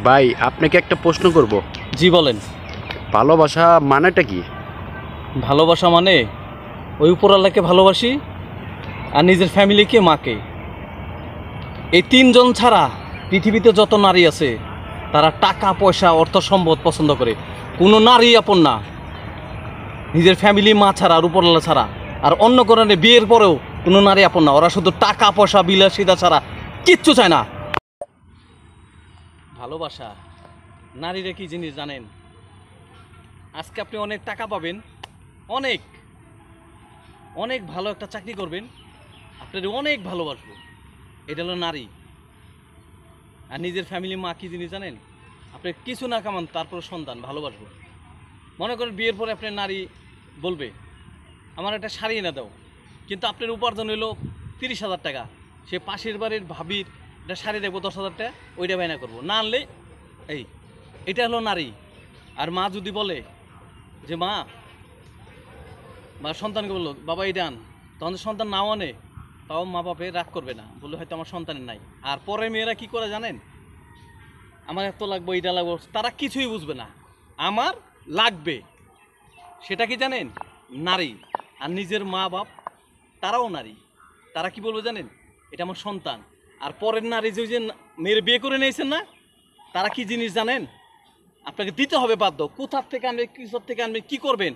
ভাই আপনাকে একটা প্রশ্ন করব। জি বলেন। ভালোবাসা মানেটা কি? ভালোবাসা মানে ওই উপরওয়ালাকে ভালোবাসি আর নিজের ফ্যামিলিকে, মাকে। এই তিনজন ছাড়া পৃথিবীতে যত নারী আছে তারা টাকা পয়সা অর্থ সম্পদ পছন্দ করে। কোনো নারী আপন না নিজের ফ্যামিলি, মা ছাড়া আর উপরওয়ালা ছাড়া। আর অন্য কারণে বিয়ের পরেও কোনো নারী আপন না, ওরা শুধু টাকা পয়সা বিলাসিতা ছাড়া কিচ্ছু চায় না। ভালোবাসা নারীরা কি জিনিস জানেন? আজকে আপনি অনেক টাকা পাবেন, অনেক অনেক ভালো একটা চাকরি করবেন, আপনার অনেক ভালোবাসবো, এটা হলো নারী। আর নিজের ফ্যামিলি, মা কি জিনিস জানেন? আপনি কিছু না কামান তারপর সন্তান ভালোবাসবো। মনে করেন বিয়ের পরে আপনার নারী বলবে আমার একটা শাড়ি এনে দাও, কিন্তু আপনার উপার্জন হলো 30,000 টাকা, সে পাশের বাড়ির ভাবির একটা শাড়ি দেখবো 10,000 টাকা, ওইটা বায়না করবো, না আনলে এটা হলো নারী। আর মা যদি বলে যে মা বা সন্তানকে বললো বাবা এটা আন, তখন সন্তান নাও আনে, তাও মা বাপে রাগ করবে না, বললে হয়তো আমার সন্তানের নাই। আর পরের মেয়েরা কি করে জানেন? আমার এত লাগবে, এটা লাগবো, তারা কিছুই বুঝবে না, আমার লাগবে। সেটা কি জানেন? নারী। আর নিজের মা বাপ তারাও নারী, তারা কি বলবে জানেন? এটা আমার সন্তান। আর পরের নারী যে মেয়ের বিয়ে করে নিয়েছেন না, তারা কি জিনিস জানেন? আপনাকে দিতে হবে বাধ্য, কোথার থেকে আনবে, কিসব থেকে আনবে, কি করবেন,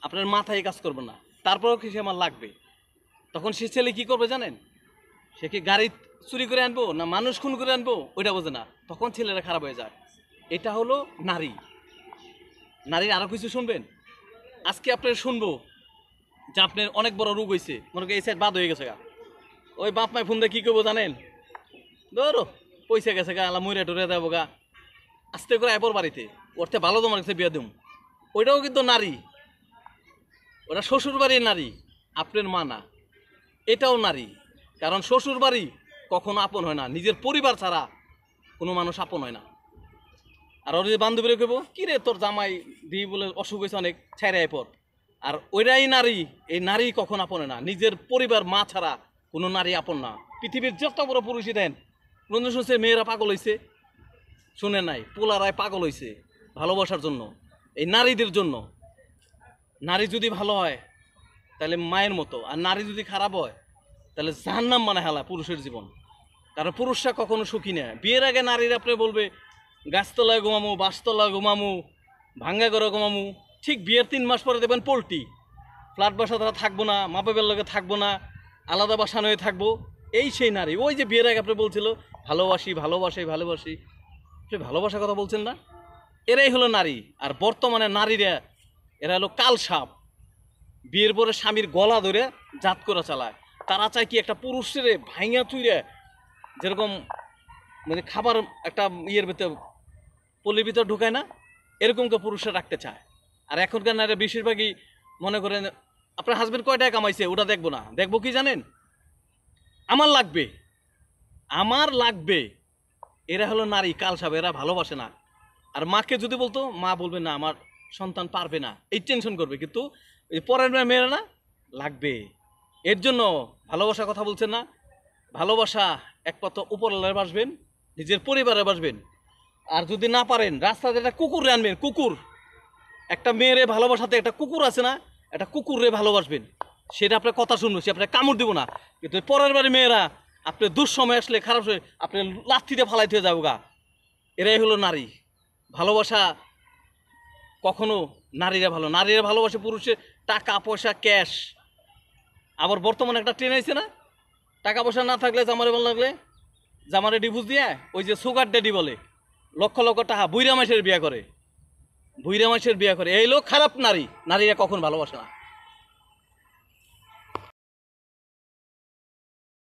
আপনার মাথায় কাজ করবে না, তারপরেও কি সে আমার লাগবে। তখন সে ছেলে কি করবে জানেন? সে কি গাড়ি চুরি করে আনবো না মানুষ খুন করে আনবো, ওইটা বোঝে না, তখন ছেলেরা খারাপ হয়ে যায়। এটা হলো নারী। নারীর আরও কিছু শুনবেন আজকে আপনার শুনবো যে আপনার অনেক বড় রোগ হয়েছে, মনে করি এই সাইড বাদ হয়ে গেছে গা, ওই বাপ মায় ফোন দিয়ে কী করবো জানেন? ধরো পয়সা গেছে গা, আলা মইরা টরে দেবো গা, আস্তে করে এপর বাড়িতে ওরতে ভালো তোমার কাছে বিয়ে দিম। ওইটাও কিন্তু নারী, ওটা শ্বশুর বাড়ির নারী, আপনার মা না। এটাও নারী, কারণ শ্বশুর বাড়ি কখনো আপন হয় না, নিজের পরিবার ছাড়া কোনো মানুষ আপন হয় না। আর ওর যে বান্ধবীরা কেবো কী রে তোর জামাই দিই বলে অসুখ হয়েছে অনেক, ছাইরাই পর। আর ওইটাই নারী, এই নারী কখন আপন হয় না, নিজের পরিবার মা ছাড়া কোনো নারী আপন না। পৃথিবীর যত বড় পুরুষই দেন, রঞ্জন শুনছে মেয়েরা পাগল হয়েছে, শুনে নাই পোলারায় পাগল হয়েছে ভালোবাসার জন্য, এই নারীদের জন্য। নারী যদি ভালো হয় তাহলে মায়ের মতো, আর নারী যদি খারাপ হয় তাহলে জাহান্নাম মানে হেলা পুরুষের জীবন। কারণ পুরুষরা কখনো সুখী নেয়। বিয়ের আগে নারীরা আপনি বলবে গাছতলায় ঘুমামু, বাসতলায় ঘুমামু, ভাঙ্গা করে ঘুমামু। ঠিক বিয়ের 3 মাস পরে দেখবেন পোল্টি ফ্ল্যাট বাসা তারা থাকবো না, মা বাবার লগে থাকবো না, আলাদা বাসা নয়ে থাকবো। এই সেই নারী। ওই যে বিয়ের আগে আপনি বলছিল ভালোবাসি ভালোবাসি ভালোবাসি, সে ভালোবাসার কথা বলছেন না, এরাই হলো নারী। আর বর্তমানে নারীরা এরা হলো কাল সাপ, বিয়ের পরে স্বামীর গলা ধরে জাত করে চালায়। তারা চায় কি একটা পুরুষের ভাইঙা চুইরে, যেরকম মানে খাবার একটা ইয়ের ভিতরে পলির ভিতর ঢুকায় না, এরকমকে পুরুষরা রাখতে চায়। আর এখনকার নারীরা বেশিরভাগই মনে করেন আপনার হাজবেন্ড কয় টাকা কামাইছে ওটা দেখবো না, দেখবো কি জানেন? আমার লাগবে, আমার লাগবে। এরা হলো নারী কাল সাপ, এরা ভালোবাসে না। আর মাকে যদি বলতো, মা বলবে না আমার সন্তান পারবে না, এই টেনশন করবে। কিন্তু এই পরের মেয়েরা না, লাগবে। এর জন্য ভালোবাসার কথা বলছেন না। ভালোবাসা একমাত্র উপরওয়ালায় বাসবেন, নিজের পরিবারে বাসবেন। আর যদি না পারেন রাস্তাতে একটা কুকুর আনবেন, কুকুর। একটা মেয়েরে ভালোবাসাতে একটা কুকুর আছে না, একটা কুকুরে ভালোবাসবেন, সেটা আপনার কথা শুনবো, সে আপনার কামড় দিব না। কিন্তু পরের বাড়ি মেয়েরা আপনার দুঃসময় আসলে, খারাপ সময় আপনি লাথিতে ফালাইতে হয়ে যাবো গা। এরাই হলো নারী। ভালোবাসা কখনো নারীরা ভালো, নারীরা ভালোবাসে পুরুষের টাকা পয়সা ক্যাশ। আবার বর্তমানে একটা ট্রেন আছে না, টাকা পয়সা না থাকলে জামারে ভালো লাগলে জামারে ডিভোর্স দিয়ে ওই যে সুগার ড্যাডি বলে, লক্ষ লক্ষ টাকা বুইরা মাসের বিয়ে করে, বুইরা মাসের বিয়ে করে। এই লোক খারাপ নারী, নারীরা কখন ভালোবাসে না।